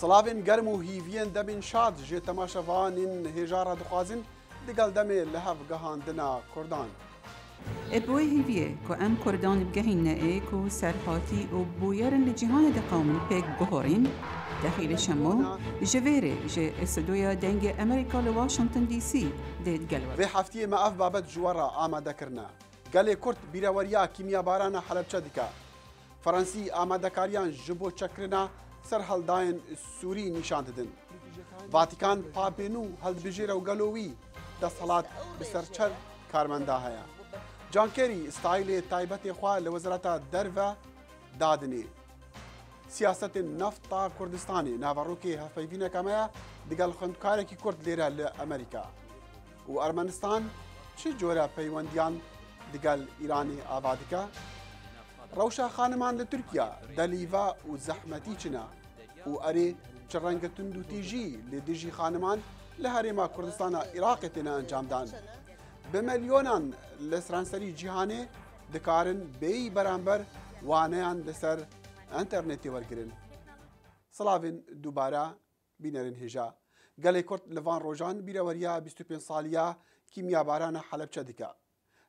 سلاوین گرم و هیوین دمین شاد جه تماشاوانین هجارا دخوازن دگل دمه لحف گهاندنا کردان. ابوي هيفيه كو ام كردان بجهين نائك سرحاتي وبويرن لجهان دقامن بيك بهورين داخل شمو جفيري جي استدويا دنج امريكا لواشنطن دي سي ديت جلوة في حفتي ما اف بابت جوارا آماده کرنا گله کرد بیراوریا کیمیا بارانا حلب چدکا فرانسی آماده کاریان جبو چکرنا سر هلداین سوری نشان ددن واتیکان پاپینو هلد بجیره و گلوی دستالات بسرچر کارمنده هیا جان كيري ستايل تايبتي خوا لوزارة درفا دادني سياسة النفط كردستاني نافاروكي هفايفينا كامايا دقال خندكاركي كرد ليرا لأمريكا وأرمنستان چه جورا بيوانديان دقال إيراني آبادكا روشا خانمان لتركيا دليفا وزحمتي چنا وأري چرنگ تندو تيجي لديجي خانمان لهريما كردستان عراقتنا انجام دان بمليونان لسرانسري جهاني دكارن بي برامبر وانيان لسر انترنتي ورگرن سلاوين دوباره بينرن هجا قالي كورت لفان روجان بيروريا 25 ساليا كيميا بارانا حلب چدكا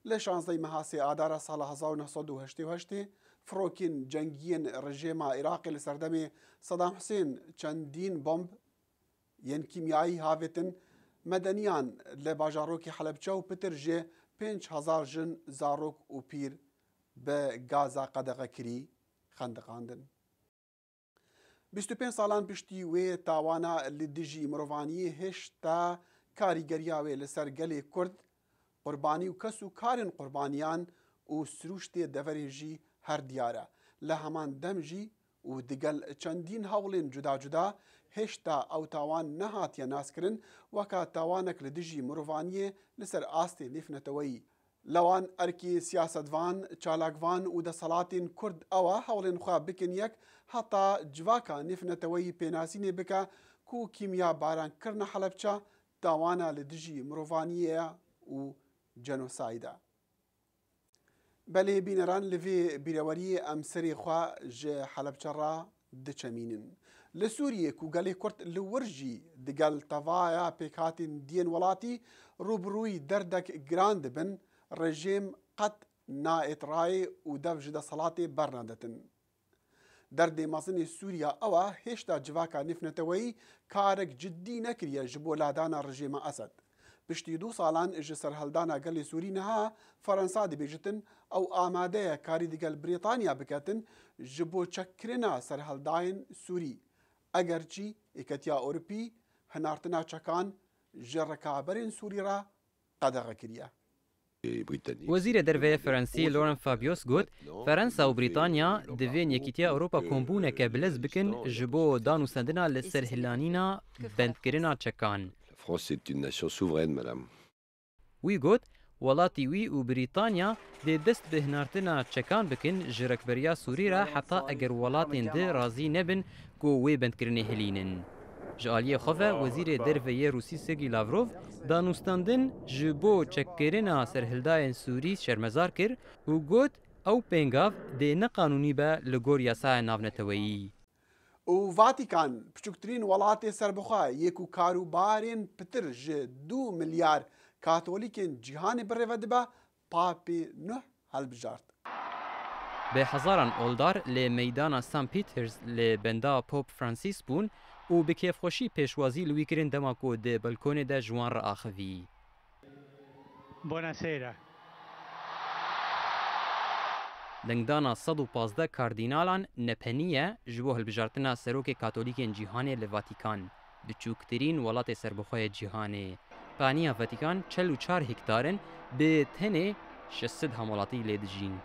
لشانزي مهاسي آدارا سال 1988 فروكين جنگين رجيما عراقي لسردمي صدام حسين چندين بومب ين كيميائي هافتن مدنيان لباجاروكي حلبچه و پتر جه 5000 جن زاروك و پیر به غازا قدغه کری خندقاندن 25 سالان پشتی و تاوانا لدجی مروانی هشتا کاریگریاوی لسر گلی کرد قربانی و کسو کارن قربانیان و سروشت دفرجی هر دیاره لهمان دمجی و دگل چندین هولین جدا جدا هشتا او تاوان نهاتیا ناس کرن وکا تاوانک لدجی مروانیه لسر آستی نفنتوی لوان ارکی سیاستوان چالاکوان و دسالاتین کرد اوا هولین خواه بکن یک حتا جواکا نفنتوی پیناسینه بکا کو کیمیا باران کرن حلبچا تاوانا لدجی مروانیه و جنوسایده بله بینران لفی بیروری امسری خواه جه حلبچه را دچمینن لسوریه کو گلی کرد لورجی دگل توایا پیکاتین دین ولاتی روبروی دردک گراند بن رژیم قد نائت رای و دف جده صلاتی برنادتن درد مازن سوریا اوا هشتا جواکا نفنتوی کارک جدی نکریه جبو لادانا رژیم اسد پشتی 2 سالان اج سرهلدانا گلی سوری نها فرنسا دی بیجتن او آماده کاری دیگل بریتانیا بکتن جبو چکرنا سرهلداین سوری اگرچی اکتیا اوروپی هنارتنا چکان جرکابرین سوری را قدغه کریه وزیر درve فرانسی لورن فابیوس گوت فرانسا و بریتانیا دوین یکیتیا اوروپا کومبونه که بلز بکن جبو دانو سندنا لسر هلانینا بندکرنا چکان La France est une nation souveraine, madame. وی گوت ولاتی وی و بریتانیا دی دست به هنارتنا چکان بکن جرکبریا سوری را حتی اگر ولاتین ده رازی نبن گو وی بندکرنه هلینن. جالیه خواه وزیر درویه روسی سرگی لاوروف دانوستاندن جبو چکرنا سرهلداین سوری شرمزار کر و گوت او پنگاف دی نقانونی با لگور یاسای ناونتویی. و فاتیکان بچکترین ولاتی سربخوا یکو کاروبارین پتر جه 2 ملیار کاتولیکین جهان بره ودبا پاپی نه هلبجارد. به هزاران اولدار لی میدان سان پیترز لی بندا پوپ فرانسیس بون و به کیف خوشی پیشوازی لوی کرن دماکو ده بلکون ده جوان را آخوی. Buonasera. دنگدانا 115 کاردینالان نپنیه جبو هلبجارتنا سروک کاتولیکین جیهانه لواتیکان بچوکترین ولات سربخوی جیهانه پانیا واتیکان 44 هکتارن به تنه 600 همولاتی لیدجین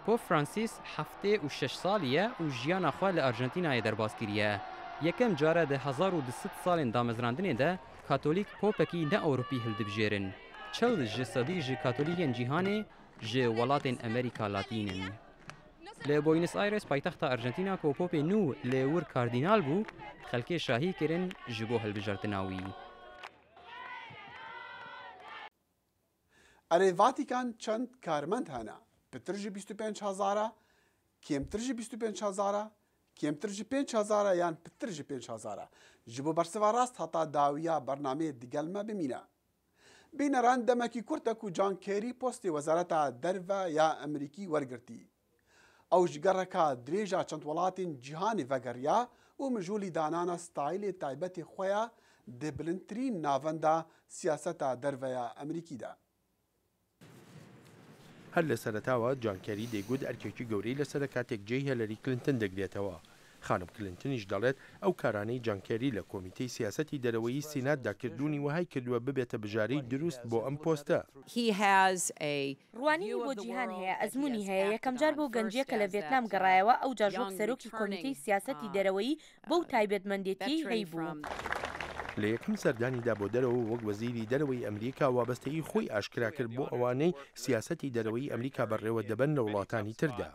پوپ فرانسیس 76 سالیه و جیانا خواه لارژنتینای درباز کریه یکم جاره ده 1200 سالین دامزراندنه ده کاتولیک پوپکی نه اوروپی هلدبجیرن چل جسدی جی کاتولیکین جیهانه جه ولاتین امریکا لاتینن. لی بوینس آیرس پایتخت ارژنتینا کو پوپ نو لیور کاردینال بو خلکی شاهی کرن جبو هلبجارتناوی. اره واتیکان چند کارمند هانا پتر جی 25,000 کمتر جی 25,000 کێمتر ji 5,000 یان پتر ji 5,000 ji bo bersiva rast heta dawiya bernameyê digel me bimîne. Bîneran demekî Kurd ku John Kerry postê Wezareta Derve ya Amerîkî wergirtî. Ew ji gereka dirêja çend welatên cîhanê vegeriya û mijûlî danana stayîlê taybetê xwe ya di bilindtirîn navenda siyaseta derveya Amerîkî de. هەر لە سەرەتاوە جان کێری دەیگوت ئەرکێکی گەورەی لەسەر کاتێک جێی هێلەری کلنتن دەگرێتەوە. خانم کلنتنیش دەڵێت ئەو کارانەی جان کێری لە کۆمیتەی سیاسەتی دەرەوەیی سیناتدا کردوونی وهای کردووە ببێتە بژارەی دروست بۆ ئەم پۆستە. ڕوانی بۆ جیهان هەیە ئەزمموی هەیە یەکەم جار بۆ گەنجیەکە لە ڤێتنام گەڕایەوە ئەو جاژۆک سەرۆکی کۆمیتەی سیاسەتی دەرەوەی بەو تایبەتمەندێتی هەیبوو. لە یەکەم سەردانیدا بۆ دەرەوە وەک وەزیری دەرەوەی ئەمریکا وابەستەی خۆی ئاشکرا کرد بۆ ئەوانەی سیاسەتی دەرەوەی ئەمریکا بەڕێوە دەبن لە وڵاتانی تردا.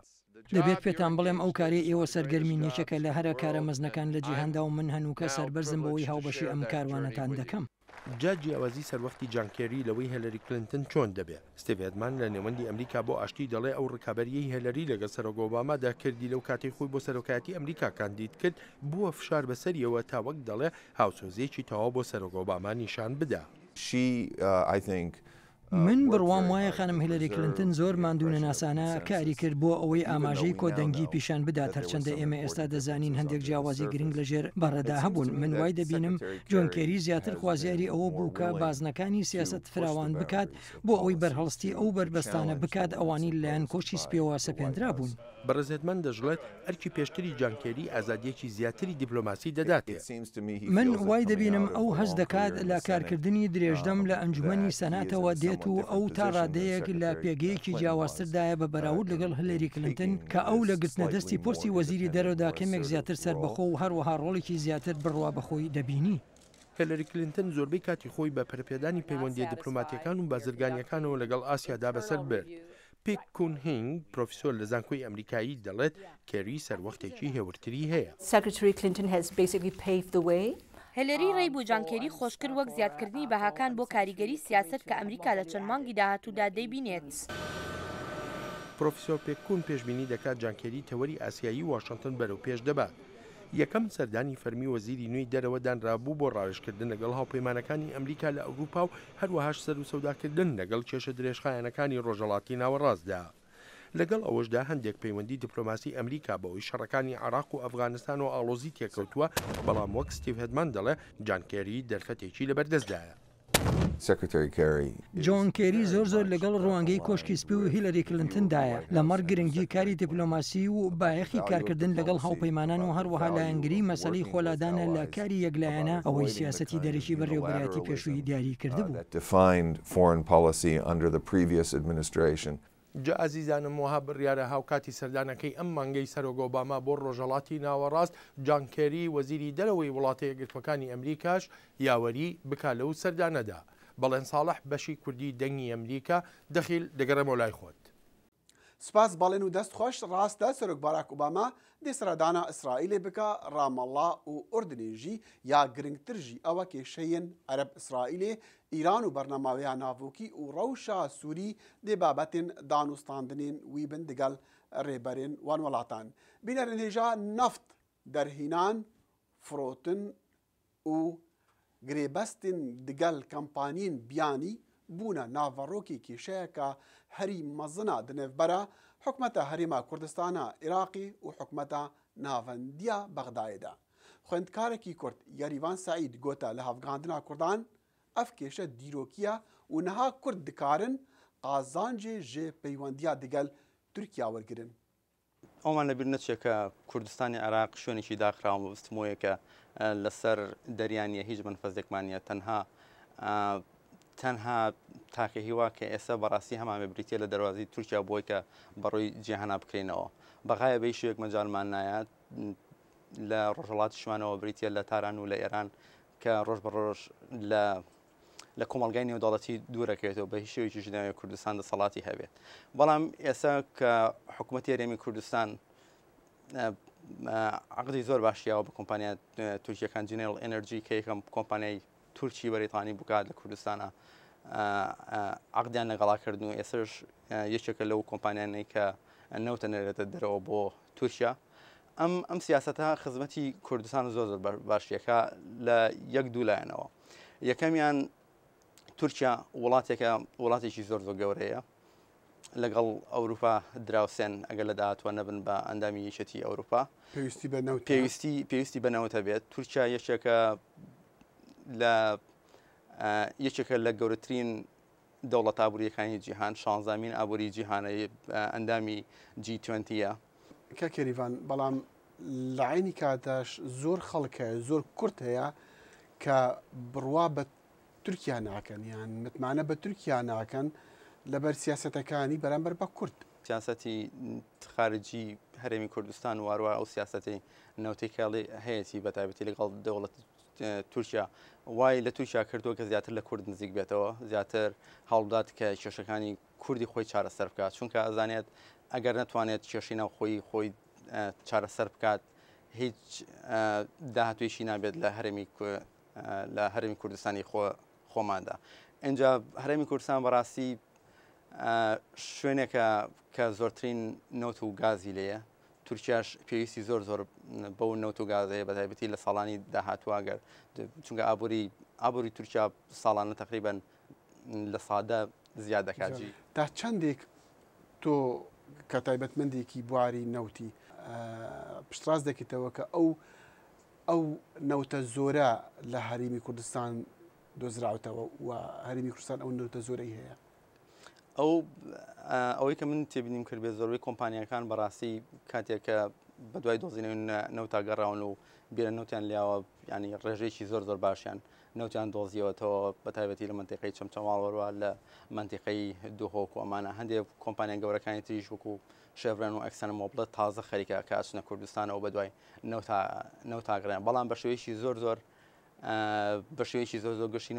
دەبێت پێتان بڵێم ئەو کاری ئێوە سەرگەرمی نیچەکە لە هەرە کارە مەزنەکان لە جیهاندا و من هەنووکە سەربەرزم بەوەی هاوبەشی ئەم کاروانەتان دەکەم. جا جیاوازی سەروەختی جان کێری لەوەی هێلەری کلنتن چۆن دەبێت. ستیڤێدمان لە نێوەندی ئەمریکا بۆ ئاشتی دەڵێ ئەو ڕکابەریەی هێلەری لەگەڵ سەرۆک ئۆبامادا کردی لەو کاتەی خۆی بۆ سەرۆکایەتی ئەمریکا کاندید کرد بووە فشار بەسەریەوە تا وەک دەڵێ هاوسۆزیەکی تەواو بۆ سەرۆک ئۆباما نیشان بدا. من بڕوام وایە خانم هیلەری کلنتن زۆر ماندوونە ناسانە کاری کرد بۆ ئەوەی ئاماژەی کۆدەنگی پیشان بدات هەرچەندە ئێمە ئێستا دەزانین هەندێک جیاوازی گرنگ لەژێر بەڕێدا هەبوون. من وای دەبینم جۆن کێری زیاتر خوازیاری ئەوە بوو کە بازنەکانی سیاست فراوان بکات بۆ ئەوەی بەرهەڵستی ئەو بربەستانە بکات ئەوانی لایەن کۆچی سپێوە سەپێنرا بوون. بەڕێزێتمان دەژڵێت ئەرکی پێشتری جان کێری ئازادیەکی زیاتری دیپلۆماسی دەداتێ. من وای دەبینم ئەو هەز دەکات لە کارکردنی درێژدەم لە ئەنجومەنی سەناتەوە دێت و ئەو تا ڕادەیەک لە پێگەیەکی جیاوازتردایە بە بەراورد لەگەڵ هیلەری کلنتن کە ئەو لە گرتنە دەستی پۆستی وەزیری دەرەوەدا کەمێک زیاتر سەربەخۆ و هەروەها ڕۆڵێکی زیاتر بڕوا بەخۆی دەبینی. هیلەری کلنتن زۆربەی کاتی خۆی بە پەرپێدانی پەیوەندی دیپلۆماتیەکان و بازرگانیەکانەوە لەگەڵ ئاسیادا بەسەر برد. پیک کون هینگ پرۆفیسۆر لە زانکۆی ئەمریکایی دەڵێت کێری سەروەختێکی هێورتری هەیە. هێلەری ڕێی بۆ جان کێری خۆشکرد وەک زیادکردنی بەهاکان بۆ کاریگەری سیاست کە ئەمریکا لە چەند مانگی داهاتوودا دەیبینێت. پرۆفیسۆر پێککون پێشبینی دەکات جان کێری تەوەری ئاسیایی واشنگتن بەرەو پێش دەبات. یەکەم سەردانی فەرمی وەزیری نوێی دەرەوە دانرابوو بۆ ڕاوێژکردن لەگەڵ هاوپەیمانەکانی ئەمریکا لە ئەوروپا و هەروەهاش سەر و سەوداکردن لەگەڵ کێشە درێژخایەنەکانی ڕۆژهەڵاتی ناوەڕاستدا. لەگەڵ ئەوەشدا هەندێک پەیوەندی دیپلۆماسی ئەمریکا بەوەی شەڕەکانی عێراق و ئەفغانستان و ئاڵۆزی تێکەوتووە بەڵام وەک ستیڤێدمان دەڵێ جان کێری دەرفەتێکی لەبەردەستدایە. جۆن کێری زۆر لەگەڵ ڕوانگەی کۆشکی سپی و هیلەری کلنتندایە لەمەڕ گرنگی کاری دیپلۆماسی و بایەخی کارکردن لەگەڵ هاوپەیمانان و هەروەها لایەنگری مەسەلەی خۆلادانە لە کاری یەکلایەنە ئەوەی سیاسەتی دەرەکی بەڕێوەبەرەتی پێشووی دیاری کردبوو. جا ئازیزانم وها بڕیارە هاوکاتی سەردانەکەی ئەم مانگەی سەرۆک ئۆباما بۆ ڕۆژهەڵاتی ناوەڕاست جان کێری وەزیری دەرەوەی وڵاتە یەکگرتوەکانی ئەمریکاش یاوەری بکا لەو سەردانەدا. بەڵێن ساڵح بەشی کوردی دەنگی ئەمریکا دەخیل دەگەڕێمەوە لای خۆت. سپاس باڵێن و دەست خۆش ڕاستە سەرۆک باراک ئۆباما دێ سەردانا ئیسرائیلێ بکە ڕامەڵا و ئوردنێژی یا گرنگترژی ئەوە کێشەیەن عەرب ئیسرائیلێ ئیران و بەرنەماوەیە ناڤۆکی و ڕەوشە سووری دێ بابەتێن دانوستاندنێن وی بن دەگەڵ ڕێبەرێن وان وڵاتان. بینەرنێژە نەفت دەرهینان فرۆتن و گرێبەستن دەگەڵ کەمپانین بیانی بوونە ناڤەڕۆکی کێشەیەکە هەری مەزنە دنێڤبەرە حکومەتە هەرێما کوردستانە عێراقی و حکومەتە ناڤەندیە بەغدایەدا. خوێندکارێکی کورد یاریڤان سعید گۆتە لە هەڵبگاندنا کوردان ئەف کێشە دیرۆکیە و نەها کورد دکارن قازانجێ ژێ پەیوەندیە دەگەل تورکیا وەرگرن. ئەومان لەبیر نەچێت کە کوردستانی عێراق شوێنێکی داخراوە بەستمۆیەکە لەسەر دەریانیە هیچ منفەزێکمانە تەنها تاکە هیوا کە ئێستا بەڕاستی هەمامە بریتە لە دەواازی تورکیا بۆی کە بەڕۆی جیهانا بکرێنەوە. بەغایە بەی شوێک مەجارمان نایات لە ڕۆژهڵاتی شوانەوە بریتە لە تاران و لە ئێران کە ڕۆژ بە ڕۆژ لە کۆمەلگای نێودەوڵەتی دوورەکەوێتەوە بە هیچ شێوەیەکی ژناوی کوردستان دەسەڵاتی هەبێت. بەڵام ئێستا کە حکوومەتی هەرێمی کوردستان عقدی زۆر باشیەوە بە کۆمپانیا تورکیەکان جنێرال ئێنەرجی کە یەکەم کۆمپانیای تورکی بەریتانی بکات لە کوردستانە عقدیان لەگەڵاکردن و ئێسش یەکێکە لەو کۆمپانیانەی کە نەوتە نێرێتە دەرەوە بۆ تورکیا ئەم سیاسەتە خزمەتی کوردستان زۆر باشیەکە لە یەک دوو لایەنەوە. یەکەمیان تورکیا وڵاتێکی زۆر گەورەیە لەگەڵ ئەوروپا دراوسێن ئەگەر لە داهاتوە نەبن بە ئەندامی یەکێتی ئەوروپا پێویستی بەنەوەتە بێت. تورکیا یەکێکە لە گەورەترین دەوڵەت ئابووریەکانی جیهان، 16مین ئابووری جیهانەی ئەندامی G20ە. کە کێریڤان بەڵام لە عینی کاتەش زۆر خەڵکە زۆر کورت هەیە کە بڕوا بە تورکیا ناکەن یان متمانە بە تورکیا ناکەن لەبەر سیاسەتەکانی بەرامبەر بە کورد. سیاسەتی خارجی هەرێمی کوردستان واروە ئەو سیاسەتی نەوتێکڵی هەیەی بە تایبەتی لەگەڵ دەوڵەت تورکیا وای لە تورکیا کردووە کە زیاتر لە کورد نزیک بێتەوە، زیاتر هەڵدات کە کێشەکانی کوردی خۆی چارەسەر بکات، چونکە ئەزانێت ئەگەر نەتوانێت کێشەی ناوخۆی خۆی چارەسەر بکات هیچ داهاتوێشی نابێت لە هەرێمی کوردستانی خۆماندا. اینجا هەرێمی کوردستان بەڕاستی شوێنێکە کە زۆرترین نەوت و گازی لێیە. تورکیاش پێویستی زۆر بەو نەوت و گازەیە بە تایبەتی لە ساڵانی داهاتوواگەر، چونکە ئابووری تورکیا ساڵانە تقریبان لە سادە زیاد دەکاتجی. تا چەندێک تۆ کە تایبەتمەندێکی بواری نەوتی پشتڕاست دەکەیتەوە کە ئەو نەوتە زۆرە لە هەرێمی کوردستان دۆزراوتەوە و هەرێمی کوردستان ئەو نەوتە زۆرەی هەیە؟ ئەوەی کە من تێبینیم کرد بێت زۆربەی کۆمپانیەکان بەڕاستی کاتێککە بە دوای دۆزینەوەی نەوتا گەڕاون و بیرە نەوتیان لیاوە ینی ڕێژەیەکی زۆر باشیان نەوتیان دۆزیەوەتەوە بە تایبەتی لە منتیقەی چەمچەماڵوەروە لە منتیقەی دووهۆک و ئەمانە هەندێک کۆمپانیان گەورەکانی تریش وەکو شێڤرن و ئەکسەن مۆبڵە تازە خەریکە کە ئاچنە کوردستانەوە بە دوای نەوتاگریان، بەڵام بە شێوەیەکی زۆر گەشتی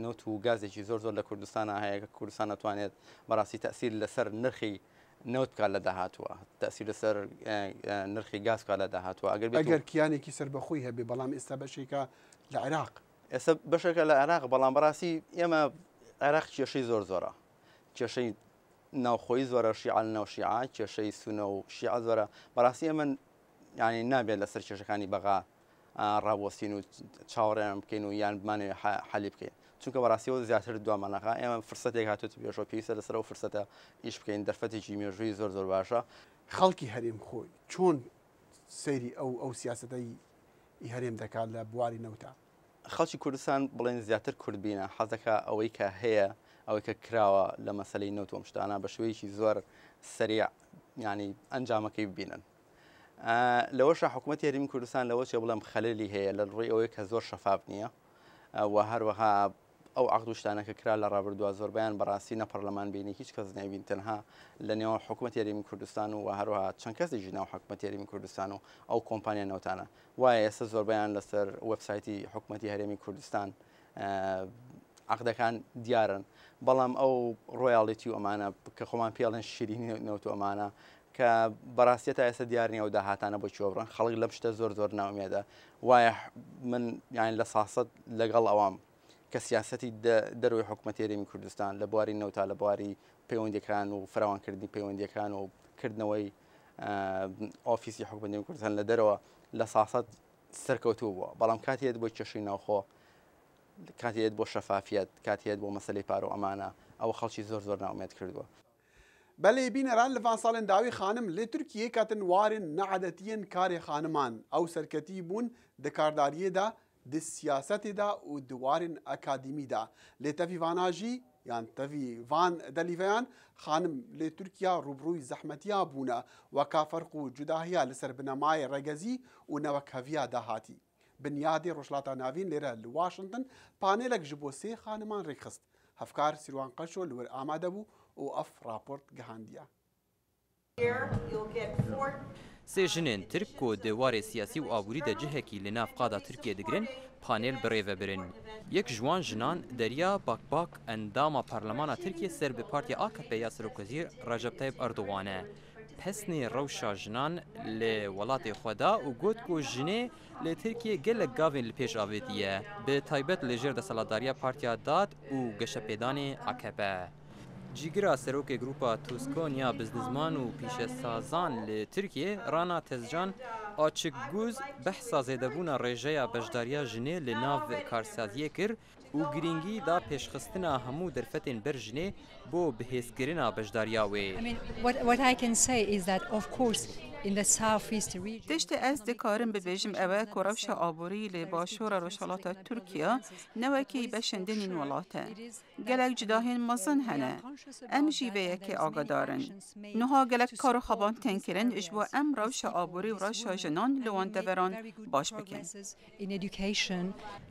نەوت و گازێکی زۆر لە کوردستانە هەیە کە کوردستان ناتوانێت بەڕاستی تەسیر لەسەر نرخی نەوت بکات لە داهاتووە، تەسیر لەسەر نرخی گاز بکات لە داهاتووە. ئەگەر کیانێکی سەربەخۆی هەبێ، بەڵام ئێستا بەشێکە لە عێراق، ئێستا بەشێکە لە عێراق، بەڵام بەڕاستی ئێمە عێراق کێشەی زۆرە، کێشەی ناوخۆی زۆرە، شیعە لە ناو شیعە، کێشەی سونە و شیعە زۆرە. بەڕاستی ئێمە ینی نابێت لەسەر کێشەکانی بەغا ڕابوەستین و چاوەڕێیان بکەین و یان بمانێ حەلی بکەین، چونکە بەڕاستیەوە زیاتر دوامانەکە ئێمە فرسەتێک هاتووە پێشەوە پێویستە لەسەر ئەو فرسەتە ئیش بکەین. دەرفەتێکی مێژووی زۆر باشە. خەڵکی هەرێم خۆی چۆن سەیری ئەو سیاسەتەی هەرێم دەکات لە بواری نەوتە؟ خەڵکی کوردستان بڵێن زیاتر کوردبینە، حەزەکە ئەوەی کە هەیە ئەوەی کە کراوە لە مەسەلەی نەوت و شتانە بە شوەیەکی زۆر سریع ینی ئەنجامەکەی ببینن. لەوەش حکوومەتی هەرێمی کوردستان لەوە چێ بڵێم خەلەلی هەیە لە ڕووی ئەوەی کە زۆر شەفاف نییە و هەروەها ئەو عەقد و شتانە کە کرا لە ڕابردووە زۆربیان بەڕاستی نە پەرلەمان بینی هیچ کەس نەبین، تەنها لە نێوان حکوومەتی هەرێمی کوردستان و هەروەها چەند کەسێکی ناو حکوومەتی هەرێمی کوردستان و ئەو کۆمپانیا نەوتانە. وایە ئێستا زۆربیان لەسەر وەبسایتی حکوومەتی هەرێمی کوردستان عەقدەکان دیارن، بەڵام ئەو ڕۆیاڵیتی و ئەمانە کە خۆمان پێڵێن شیرینی نەوت و ئەمانە کە بەڕاستی تا ئێستا دیارنیە و داهاتانە بۆ چۆبڕن، خەڵک لەم شتە زۆر ناومێدە. وایە من یان لە ساسەد لەگەڵ ئەوام کە سیاسەتی دەروی حکوومەتی هەرێمی کوردستان لە بواری نەوتا لە بواری پەیوەندیەکان و فراوانکردنی پەیوەندیەکان و کردنەوەی ئۆفیسی حکوومەتی هەرێمی کوردستان لە دەرەوە لە ساسەد سەرکەوتوو بووە، بەڵام کاتیت بۆ کێشەی ناوخۆ، کاتیت بۆ شەفافیت، کاتیت بۆ مەسەلەی پار و ئەمانە ئەوە خەڵکی زۆر ناومێت کردووە. بەڵێ بینەران لە ڤانساڵێن داوی خانم لێ تورکیە کاتن وارن نەعەدەتیەن کارێ خانمان ئەو سەرکەتی بوون دەکارداریەدا di siyasetê da û di warên akademî da lê tevî vana jî yan tevî van delîveyan xanim lê Tirkiya rûbrûyî zehmetiya bûne weka ferq û cudahiya li ser binemayê regezî û newekheviya dahatî. Binyadê Rojhilata Navîn lêre li Washington panêlek ji bo sê xaniman rêxist. Hevkar Sîrwan Qeşo li wir amade bû û ev raport gihandiye. سێ ژنên Tirk ku dêwarê siyasî û aborî de cihekî li nav qada Tirkiye digirin, panêl birêvebirin. Yek ji wan jinan deriya bakbak endama Parlemana Tirkiye ser bi Partiya AKP ya Serokvezîr Recep Tayyip Erdogan e. Pesnê rewşa jinan li welatê xwe da û got ku jinê li Tirkiye gelek gavên li pêş avêtiye, bi taybet li jêr deselatdariya Partiya Dad û Geşepêdanê AKP. جیگرا سروک گروپا توسکونیا بزنزمان و پیشسازان لترکیه رانا تزجان آچک گوز بحثا زیدبونا رژیا بجداریا جنه لناو کارسازیه کر و گرینگی دا پیشخستنا همو درفتین برجنه بو بهیسگرنا بجداریا وی. What I can say is that of course in the southeast region تشت از دکارم ببیجم اوه کروش آبوری لباشور روشالات ترکیه نوکی بشندنین ولاته گلک جداهین مزن هنه ام جیوه که آگا دارن نها گلک کارو خبان تنکرن اجبو ام روش آبوری و روش جنان لوان دوران باش بکن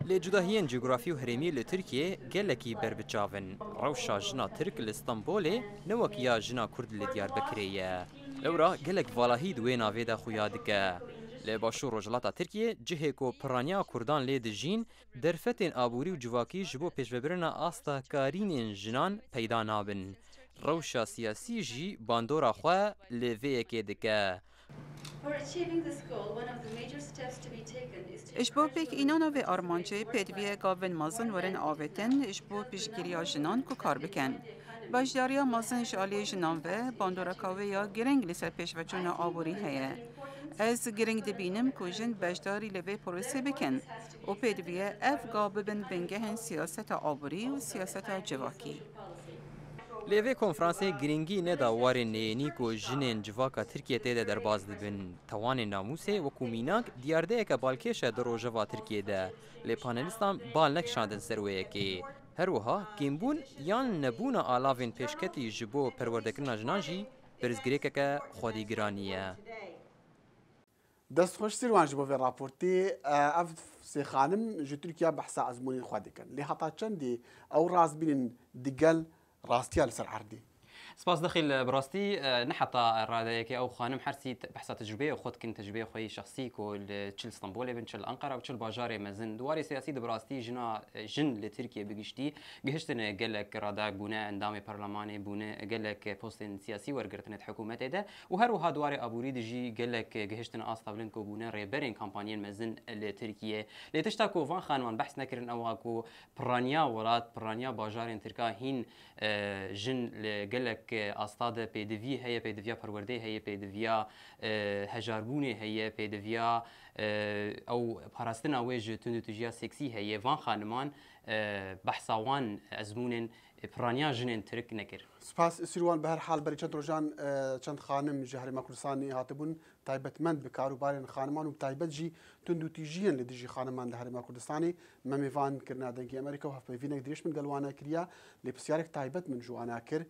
لجداهین جغرافی و هرمی لترکیه گلکی بربچاون روشا جنا ترک لستانبوله نوکیا جنا کرد لدیار بکریه لورا گلک والاهی دوی ناوی دا خویا دکه لباشور رجلاتا ترکیه جهه کو پرانیا کردان لید جین درفتین آبوری و جواکی جبو پیشببرنا آستا کارینین جنان پیدا نابن روشا سیاسی جی باندورا خواه لوی اکی دکه اجبو پیک اینانا و آرمانچه پیدوی گاون مازن ورن آویتن اجبو پیشگیریا جنان کو کار بکن باشداریا مازن جالی جنان و باندورکاوی یا گرنگ لسر پیش و چون آبوری هیه از گرنگ دبینم که جن باشداری لوی پروسه بکن و پیدوی اف گاب بن بنگهن سیاست آبوری و سیاست جواکی لیوی کنفرانسی گرینگی ندا وار نینی کو جنین جواکا ترکیه تیده در باز دبن توان ناموسه و کومیناک دیارده که بالکش در روژوا ترکیه ده لی پانلیستان بال نکشاندن سرویه که هر وها کیمبون یان نبونا آلاوین پیشکتی جبو پروردکرنا جنانجی برزگری که خودیگرانیه دست خوش سیروان جبو في راپورتي اف سي خانم جو تركيا بحثا ازمونين خوادكن لي حتا چندي او راز بين دقل راستيا لسر عردي سپاس دخل براستی نحطا راديكي او خانم حرسي بحثا تجربه وخود كن تجربه خوي شخصي كو تشل اسطنبول بن تشل انقره وتشل باجاري مزن دواري سياسي دبراستي جنا جن لتركيا بقشتي قهشتنا قال لك رادا بناء اندامي برلماني بناء قال لك بوستن سياسي ورقرتنا حكومته ده وهروها دواري ابو ريد جي قال لك قهشتنا اصطبلن كو بناء ريبرين كامبانيين مزن لتركيا لتشتاكو فان خانوان بحث نكرن اوكو برانيا ولات برانيا باجارين تركا هين جن قال لك استاد پیدوی هي پیدویا پرورده هي پیدویا هجاربونه هي پیدویا او پاراستنا وجه تندوتجیا سکسی هي وان خانمان بحثوان ازمون برانیا جنن ترک نکر سپاس سیروان به هر حال بری چند روزان چند خانم جهر مکردستانی هاتبون تایبەتمەند بە کاروبارên خانمان و تایبەت jî tundûtîjiyên li dijî xaniman li Herêma Kurdistanê me mêvan kirina dengê Amerîka û hevpeyvînek dirêj min gelwana kiriya lê pirsiyarek taybet min ji wana kir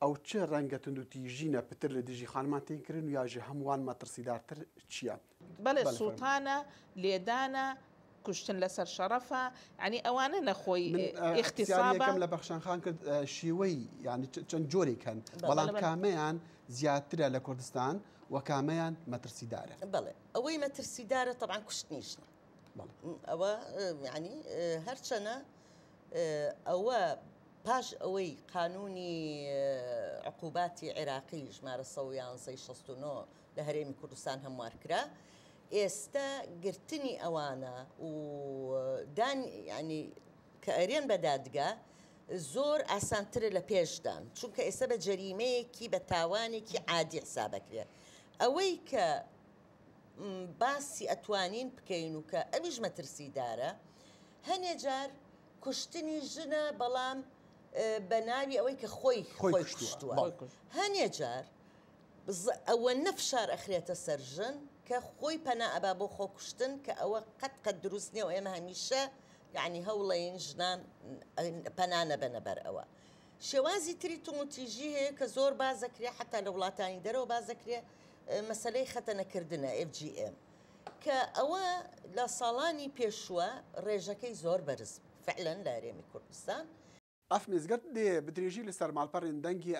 ew çi renga tundûtîjîne pitir li dijî xaniman tên kirin û ya ji hemû wan me tirsîdartir çi ye بەڵێ سوڵتانە لێدانە کوشتن لەسەر شەرەفە ینی ئەوانە نەخۆی اختصابەکەم لە بەخشانخان کرد شێوەی یعنی چەند جۆرێک هەن بەڵام کامەیان زیاترە لە کوردستان وكاميان مترسيدارة بلى أوي مترسيدارة طبعا كشتنيشنا أوا يعني هرشنا أوا باش أوي قانوني عقوباتي عراقي جمار الصويان سي شستونو لهريمي كردستان هم ماركرا استا قرتني أوانا ودان يعني كأرين بدادقة زور أسانتر لبيجدان چونك إسا بجريمة كي بتاواني كي عادي حسابك ليه ئەوەی کە باسی ئەتوانین بکەین و کە ئەمیش مەترسیدارە هەنێ جار کوشتنی ژنە بەڵام بە ناوی ئەوەی کە خۆی کوشتووە هەنێ جار ئەوە نەفشار ئەخرێتە سەر ژن کە خۆی پەنا ئەبا بۆ خۆ کوشتن کە ئەوە قەت دروست نییە و ئێمە هەمیشە یعنی هەوڵەین ژنان پەنانە بەنە بەر ئەوە شێوازی تری توموتیژی هەیە کە زۆر بازەکرێ حتا لە وڵاتانی دەرەوە بازەکرێ مەسەلەی خەتەنەکردنە FGM کە ئەوە لە ساڵانی پێشووە ڕێژەکەی زۆر بەرز فعلەن لە هەرێمی کوردستان ئەف مێزگەرت دێ بدرێژی لەسەر ماڵپەڕێن دەنگی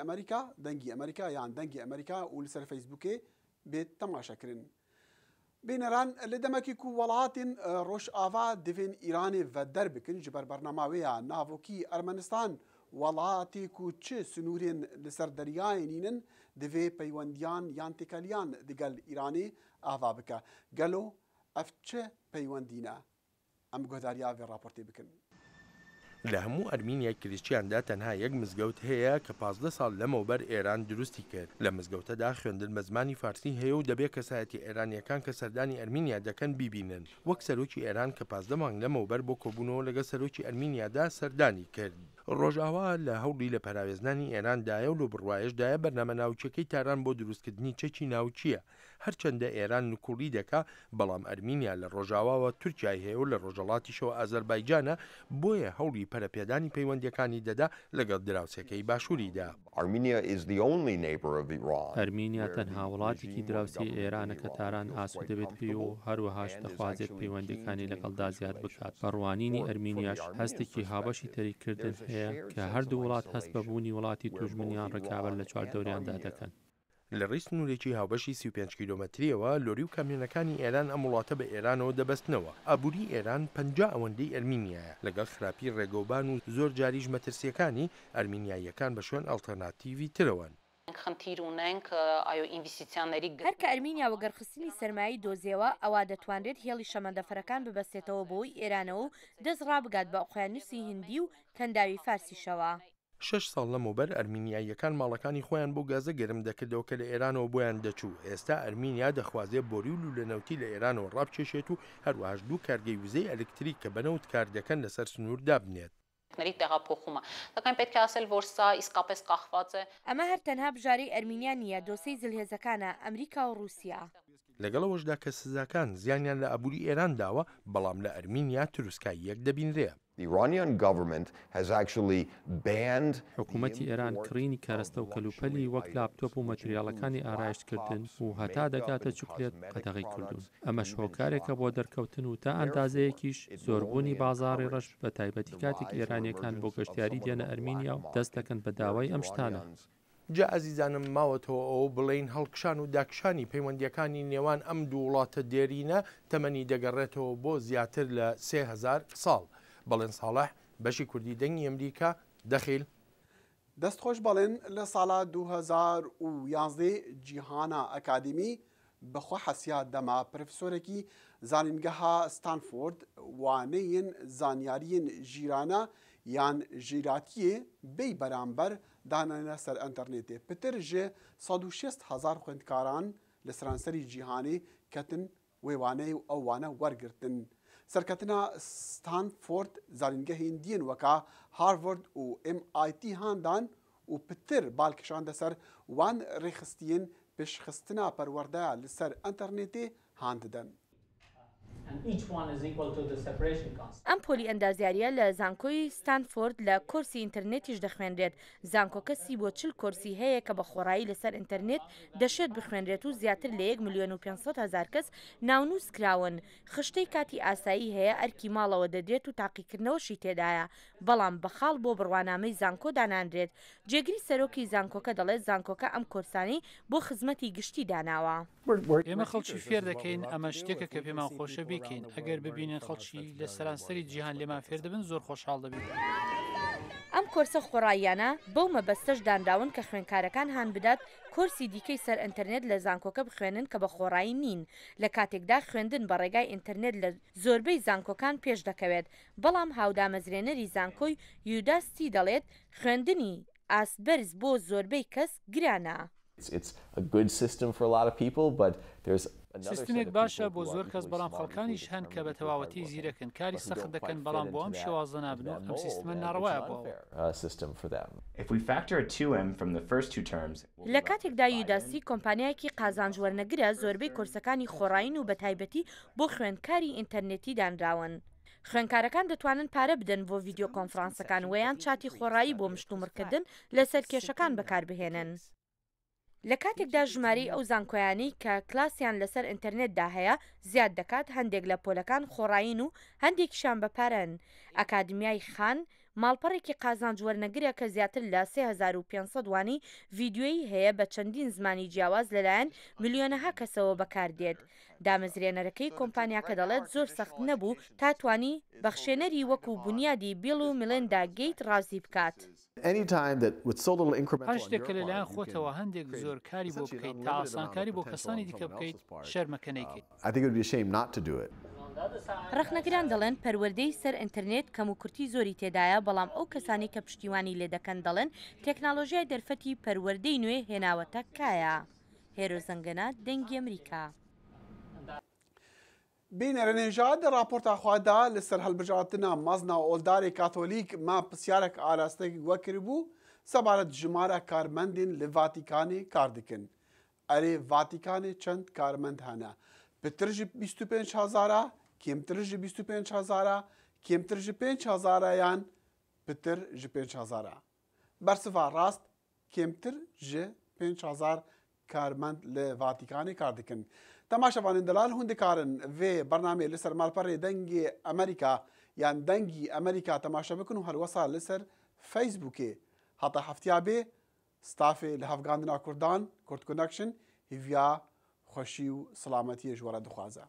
ئەمریکا یان دەنگی ئەمریکا و لەسەر فەیسبووکێ بێت تەماشەکردن بینەران لە دەمەکی و وڵاتین ڕۆژئاوا دەبێن ئیرانێ ڤە دەربکن ji ber بەرنەماوەیە ناڤۆکی ئەرمەنستان وڵاتی و چه سنوورên li ser deryayên înin divê peywendiyan yan têkeliyan digel Îranê ava bike gelo ev çi peywendî ne em guhdariya vê raportê bikin لە هەموو ئەرمینیای کریسچیاندا تەنها یەک مزگەوت هەیە کە 15 ساڵ لەمەوبەر ئێران دروستی کرد. لە مزگەوتەدا خوێندن بە زمانی فارسی هەیە و دەبێت کەسایەتی ئێرانیەکان کە سەردانی ئەرمینیا دەکەن بیبینن. وەک سەرۆکی ئێران کە 15 مانگ لەمەوبەر بۆ کۆبوونەوە لەگە سەرۆکی ئەرمینیادا سەردانی کرد. ڕۆژاوا لە هەوڵی لە پەراوێزنانی ئێراندایە و لە بڕواایشدایە بەرنامە ناوچەکەی تاران بۆ دروستکردنی چەکی ناوچیە. هەرچەندە ئێران نکوڵی دەکا بەڵام ئەرمینیا لە ڕۆژاواوە تورکیای هەیە و لە ڕۆژەڵاتیشەوە ئازەربایجانە بۆیە هەوڵی پەرەپێدانی پەیوەندیەکانی دەدا لەگەڵ دراوسەکەی باشووریدا. ئەرمینیا تەنها وڵاتێکی دراوسی ئێرانە کە تاران ئاسوودە دەبێت پێی و هەروەهاش دەخوازێت پەیوەندیەکانی لەگەڵدا زیاد بکات. بەڕوانینی ئەرمینیاش هەستێکی هاوبەشی تەریکردن هەیە کە هەردوو وڵات هەست بەبوونی وڵاتی توژمنیان ڕکابەر لە چواردەوریاندا دەکەن. لە ڕیست نورێکی هاوبەشی 35 کیلۆمەتریەوە لۆری و کامیۆنەکانی ئێران ئەم وڵاتە بە ئێرانەوە دەبەستنەوە. ئابووری ئێران 50 ئەوەندەی ئەرمینیایە لەگەڵ خراپی ڕێگەوبان و زۆر جاریش مەترسیەکانی ئەرمینیاییەکان بە شوێن ئەڵتەرناتیڤی ترەوەن. هەر کە ئەرمینیا وەگەرخستنی سەرمایی دۆزیەوە ئەوا دەتوانرێت هێڵی شەمەندەفەرەکان ببەستێتەوە بۆی ئێرانەوە و دەست ڕابگات بە ئۆقیانوسی هیندی و کەنداوی فارسیشەوە. 6 ساڵ لەمەوبەر ئەرمینیاییەکان ماڵەکانی خۆیان بۆ گازە گەرم دەکردەوە کە لە ئێرانەوە بۆیان دەچوو. ئێستا ئەرمینیا دەخوازێت بۆری و لولەنەوتی لە ئێرانەوە ڕابکێشێت و هەروەهاش دوو کارگەی وزەی ئەلکتریک کە بەنەوت کار دەکەن لەسەر سنووردا بنێت. ئەمە هەر تەنها بژارەی ئەرمینیا نیە، دۆسەی زلهێزەکانە ئەمریکا و رووسیا. لەگەڵەوەشدا کە سزاکان زیانیان لە ئابووری ئێران داوە بەڵام لە ئەرمینیا تروسکاییەک دەبینرێ. حکوومەتی ئێران کڕینی کارەستە و کەلوپەلی وەک لاپتۆپ و مەتریاڵەکانی ئارایشتکردن و هەتا دەگاتە چوکلێت قەتەغی کردوون. ئەمەش هۆکارێکە بۆ دەرکەوتن و تا ئەندازەیەکیش زۆربوونی بازاڕی ڕەش بە تایبەتی کاتێک ئێرانیەکان بۆ گەشتیاری دێنە ئەرمینیا و دەست دەکەن بە داوای ئەم شتانە. جا ئەزیزانم ماوەتەوە ئەو بڵین هەڵکشان و داکشانی پەیوەندیەکانی نێوان ئەم دوو وڵاتە دێرینە تەمەنی دەگەڕێتەوە بۆ زیاتر لە 3000 ساڵ. بەڵێن ساڵح بەشی کوردی دەنگی ئەمریکا دەخیل دەستخۆش بەڵێن لە ساڵا 2011 جیهانا ئەکادمی بەخوا حەسیات دەما پرۆفسۆرێکی زانینگەها ستانفۆرد وانەیەن زانیاریین ژیرانە یان ژیراتیە بەی بەرامبەر دانانە سەر ئەنتەرنێتێ پتر ژێ 160,000 خوێندکاران لە سەرانسەری جیهانی کەتن وێوانەی و ئەوانە وەرگرتن. سەرکەتنا ستانفۆرد زانینگەهین دیین وەکا هاروارد و MIT هاندان و پتر بالکشاندە سەر وان ڕێخستیین پێشخستنا پەروەردەیە لەسەر ئەنتەرنێتێ هانددەن. ئەم پۆلی ئەندازیاریە لە زانکۆی ستانفۆرد لە کۆرسی ئینتەرنێتیش دەخوێنرێت. زانکۆکە 30 بۆ 40 کۆرسی هەیە کە بە خۆڕایی لەسەر ئینتەرنێت دەشێت بخوێنرێت و زیاتر لە 1,500,000 کەس ناونووس کراون. خشتەی کاتی ئاسایی هەیە ئەرکی ماڵەوە دەدرێت و تاقیکردنەوەشی تێدایە بەڵام بەخاڵ بۆ بڕوانامەی زانکۆ داناندرێت. جێگری سەرۆکی زانکۆکە دەڵێت زانکۆکە ئەم کۆرسانی بۆ خزمەتی گشتی داناوە. ئێمە خەڵکی فێر دەکەین ئەمە شتێکە کە پێمان خۆشە بیکەین. ئەگەر ببینن خەڵکی لە سەرانسەری جیهان لێمان فێر دەبن زۆر خۆشحاڵ دەبین. ئەم کۆرسە خۆڕاییانە بەو مەبەستەش دانراون کە خوێندکارەکان هان بدات کۆرسی دیکەی سەر ئینتەرنێت لە زانکۆکە بخوێنن کە بە خۆڕایی نین. لە کاتێکدا خوێندن بە ڕێگای ئینتەرنێت لە زۆربەی زانکۆکان پێش دەکەوێت بەڵام هاودامەزرێنەری زانکۆی یوداستی دەڵێت خوێندنی ئاسبەرز بۆ زۆربەی کەس گرانە. سیستمێک باشە بۆ زۆر کەس بەڵام خەڵکانیش هەن کە بە تەواوەتی زیرەکن کاری سەخت دەکەن بەڵام بۆ ئەم شێوازە نابن و ئەم سیستمە ناڕەوایە بۆ. لە کاتێکدا یوداسی کۆمپانیایەکی قازانجوەرنەگرە زۆربەی کۆرسەکانی خۆڕاین و بە تایبەتی بۆ خوێندکاری ئینتەرنێتی دانراون. خوێندکارەکان دەتوانن پارە بدەن بۆ ڤیدیۆ کۆنفرانسەکان ویان چاتی خۆڕایی بۆ مشتومڕکردن لەسەر کێشەکان بەکاربهێنن. لە کاتێکدا ژماری ئەو زانکۆیانی کە کلاسیان لەسەر ئینتەرنێتدا هەیە زیاد دەکات هەندێک لە پۆلەکان خۆڕاین و هەندێکیشان بەپارەن. ئەکادمیای خان ماڵپەڕێکی قازانجوەرنەگرە کە زیاتر لە 3500 وانی ڤیدیۆیی هەیە بە چەندین زمانی جیاواز لەلایەن ملیۆنەها کەسەوە بەکاردێت. دامەزرێنەرەکەی کۆمپانیاکە دەڵێت زۆر سەخت نەبوو تاتوانی بەخشێنەری وەکو بنیادی بیڵ و میلندا گەیت ڕازی بکات. هەر شتێکە لەلایەن خۆتەوە هەندێک زۆر کاری بۆ بکەیت تا ئاسانکاری بۆ کەسانی دیکە بکەیت شەرمەکە نەیکەیت. ڕخنەگران دەڵێن پەروەردەی سەر ئینتەرنێت کەم و کورتی زۆری تێدایە بەڵام ئەو کەسانی کە پشتیوانی لێ دەکەن دەڵێن تەکنالۆژیای دەرفەتی پەروەردەی نوێ هێناوەتە کایە. هێرۆ زەنگەنە دەنگی ئەمریکا. بینەرە نێژاد راپۆرتا خوادا لەسەر هەڵبژاردنا مەزنا ئۆلدارێ کاتۆلیک ما پرسیارێک ئاراستەی وەکرد بوو سەبارەت ژمارە کارمەندین لە ڤاتیکانێ کار دەکەن. ئەرێ ڤاتیکانێ چەند کارمەند هەنە؟ پتر ji 25,000 کێمتر ji 25,000 کێمتر ji 5,000 یان پتر ji 5,000 بەرسڤا ڕاست کێمتر ji 5,000 کارمەند لە ڤاتیکانێ کار دەکەن. تەماشەوانین دەلال هون دەکارن vê بەرنامێ لەسەر ماڵپەڕێ دەنگی ئەمریکا یان دەنگی ئەمریکا تەماشە بکن و هەروەسا لەسەر فەیسبووکێ هەتا هەفتیا بێ ستافێ لە هەفگاندنا کوردان کورد کۆنەکشن هیڤیا خۆشی و سلامەتیە ژوەرە دخوازە.